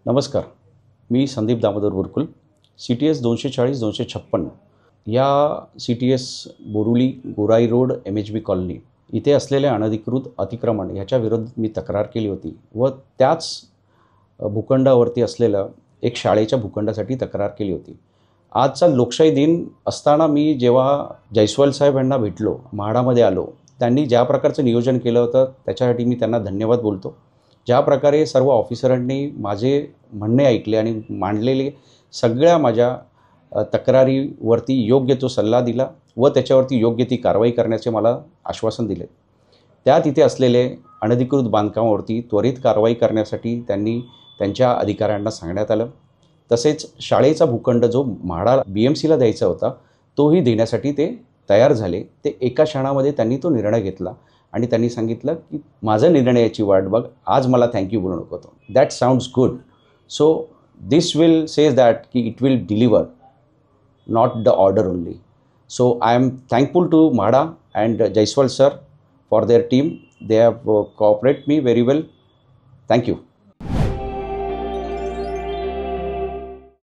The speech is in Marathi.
नमस्कार. मी संदीप दामोदर बुरकुल. CTS 240-256 या CTS बोरुली, गोराई रोड, MHB कॉलनी इथे असलेले अनधिकृत अतिक्रमण याच्या विरोधात मी तक्रार केली होती व त्याच भूखंडावरती असलेल्या एक शाळेच्या भूखंडासाठी तक्रार केली होती. आजचा लोकशाही दिन असताना मी जेव्हा जयस्वाल साहेब यांना भेटलो, म्हाडामध्ये आलो, त्यांनी ज्या प्रकारचं नियोजन केलं होतं त्याच्यासाठी मी त्यांना धन्यवाद बोलतो. ज्या प्रकारे सर्व ऑफिसरांनी माझे म्हणणे ऐकले आणि मांडलेले सगळ्या माझ्या तक्रारीवरती योग्य तो सल्ला दिला व त्याच्यावरती योग्य ती कारवाई करण्याचे मला आश्वासन दिले. त्यात इथे असलेले अनधिकृत बांधकामावरती त्वरित कारवाई करण्यासाठी त्यांनी त्यांच्या अधिकाऱ्यांना सांगण्यात आलं. तसेच शाळेचा भूखंड जो म्हाडा BMCला द्यायचा होता तोही देण्यासाठी ते तयार झाले. ते एका क्षणामध्ये त्यांनी तो निर्णय घेतला आणि त्यांनी सांगितलं की माझं निर्णयाची वाट बघ, आज मला थँक्यू बोलू नको. That sounds good. So this will says that की it will deliver, not the order only. So I am thankful to Mhada and Jaiswal sir for their team. They have cooperated me very well. Thank you.